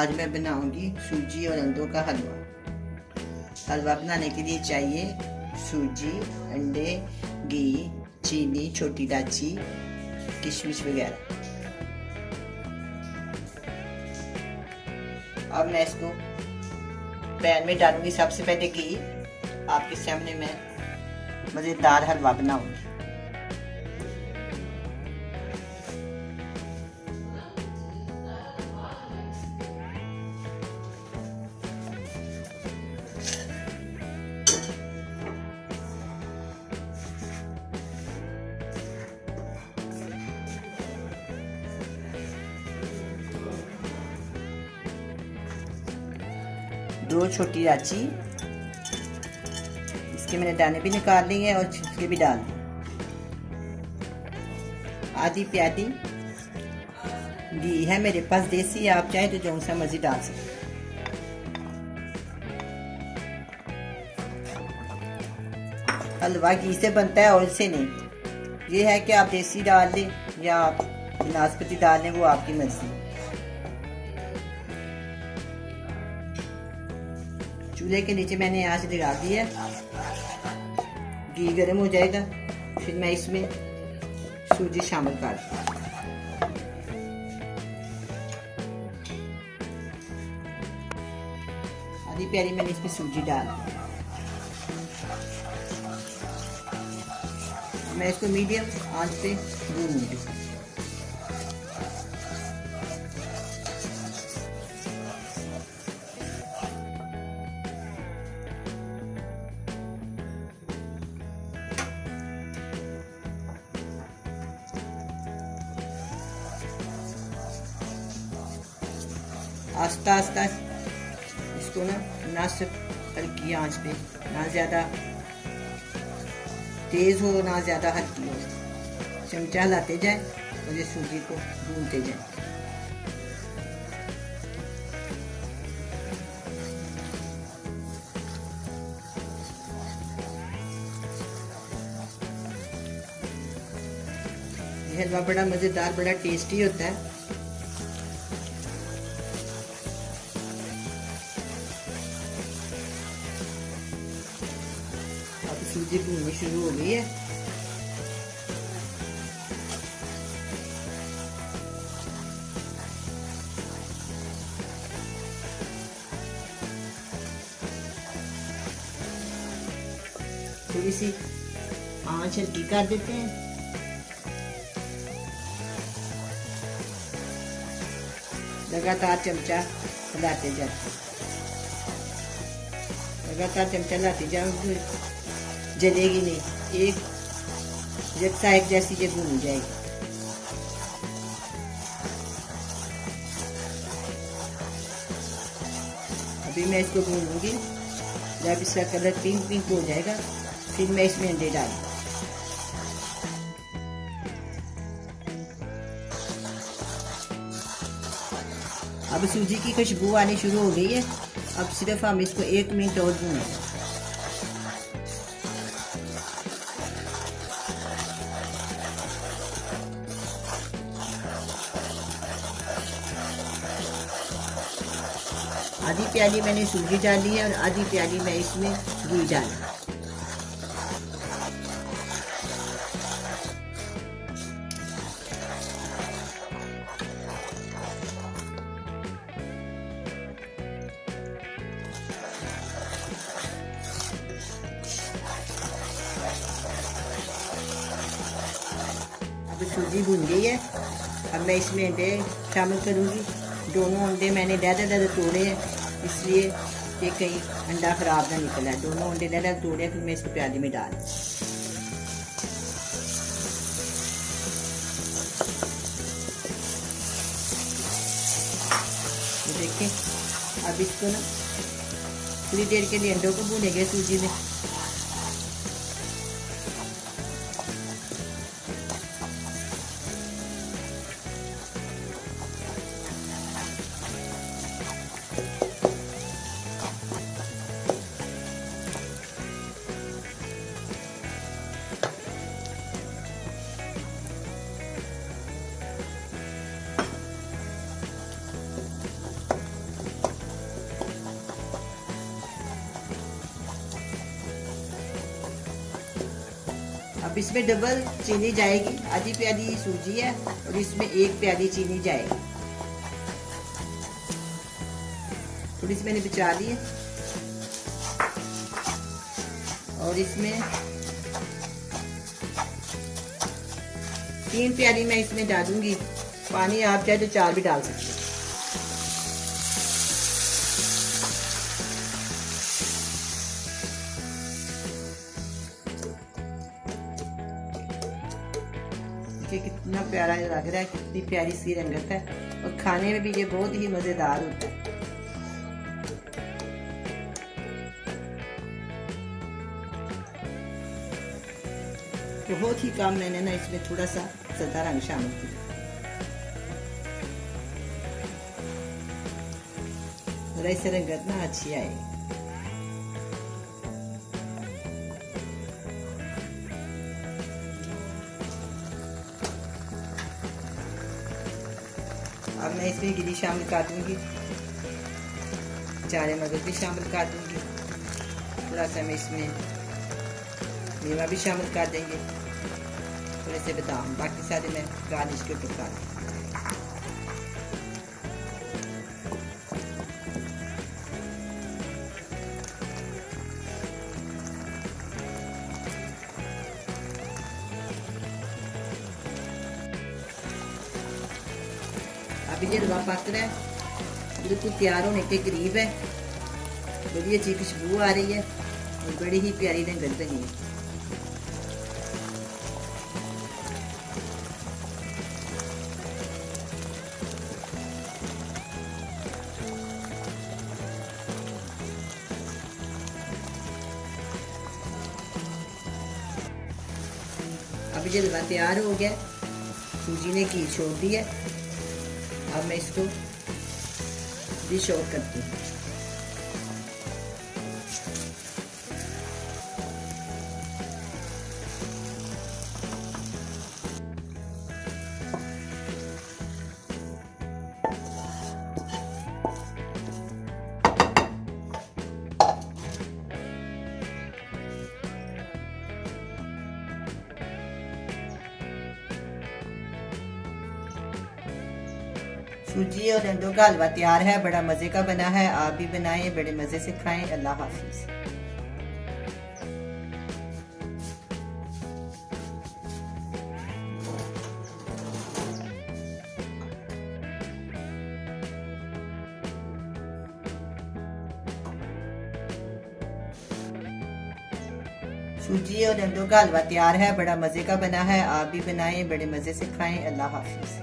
आज मैं बनाऊंगी सूजी और अंडों का हलवा। हलवा बनाने के लिए चाहिए सूजी, अंडे, घी, चीनी, छोटी इलायची, किशमिश वगैरह। अब मैं इसको पैन में डालूंगी। सबसे पहले घी। आपके सामने मैं मज़ेदार हलवा बनाऊंगी। दो छोटी इलायची, इसके मैंने दाने भी निकाल लिए हैं और छिलके भी डाल दिए। आधी प्याली घी है मेरे पास देसी, आप चाहें तो जो सा मर्जी डाल सकते। हलवा घी से बनता है, ऑयल से नहीं। ये है कि आप देसी डाल लें या आप नाशपाती डाल लें, वो आपकी मर्जी। चूल्हे के नीचे मैंने आंच लगा दी है। घी गर्म हो जाएगा, फिर मैं इसमें सूजी शामिल कर दूँ। आधी प्याली मैंने इसमें सूजी डाल दी। मैं इसको मीडियम आंच पे भूनूंगी। आस्ता आस्ता इसको ना सिर्फ हल्की आंच पे, ना ज़्यादा तेज़ हो ना ज़्यादा हल्की हो। चमचा हिलाते जाए और ये सूजी को भूनते जाए। ये हलवा बड़ा मज़ेदार, बड़ा टेस्टी होता है। सूजी भूननी शुरू हो गई है। थोड़ी सी आंच हल्की कर देते हैं। लगातार चमचा हिलाते जाते, लगातार चमचा हिलाते जाओ, जलेगी नहीं, एक यकसा एक जैसी ये भून जाएगी। अभी मैं इसको भूनूंगी। जब इसका कलर पिंक पिंक हो जाएगा, फिर मैं इसमें अंडे डालूंगी। अब सूजी की खुशबू आनी शुरू हो गई है। अब सिर्फ हम इसको 1 मिनट और भूनेंगे। आधी प्याली मैंने सूजी डाली है और आधी प्याली मैं इसमें घी डाली। अब सूजी भून गई है। अब मैं इसमें अंडे शामिल करूँगी। दोनों अंडे मैंने लहदा तोड़े हैं, इसलिए कि कहीं अंडा खराब ना निकला है। दोनों अंडे लहदा तोड़े, फिर मैं इसको प्याली में डाल। तो देखिए, अब इसको ना थोड़ी देर के लिए अंडों को भूनेंगे सूजी में। अब इसमें डबल चीनी जाएगी, आधी प्याली सूजी है और इसमें 1 प्याली चीनी जाएगी। थोड़ी सी मैंने बचा ली है और इसमें 3 प्याली मैं इसमें डालूंगी पानी। आप चाहे तो 4 भी डाल सकते हैं। कितना प्यारा लग रहा है, कितनी प्यारी सी रंगत है और खाने में भी ये बहुत ही मजेदार होता है। बहुत ही कम मैंने ना इसमें थोड़ा सा सादा रंग शामिल किया, और इससे रंगत ना अच्छी आएगी। अब मैं इसमें गिरी शामिल कर दूंगी, चारे मगज भी शामिल कर दूंगी, थोड़ा सा मैं इसमें मेवा भी शामिल कर देंगे, थोड़े से बादाम, बाकी सारे मैं गार्निश के ऊपर कर दूंगी। अभी ये हलवा पक रहा है, बिल्कुल तैयार होने के करीब है। बड़ी अच्छी खुशबू आ रही है और बड़ी ही प्यारी रंगत बनी है। अभी ये हलवा तैयार हो गया, सूजी ने घी छोड़ दिया। अब मैं इसको डिश आउट करती हूँ। सूजी और अंडों का हलवा तैयार है, बड़ा मजे का बना है। आप भी बनाएं, बड़े मजे से खाएं। अल्लाह हाफिज। सूजी और अंडों का हलवा तैयार है, बड़ा मजे का बना है। आप भी बनाएं, बड़े मजे से खाएं। अल्लाह हाफिज।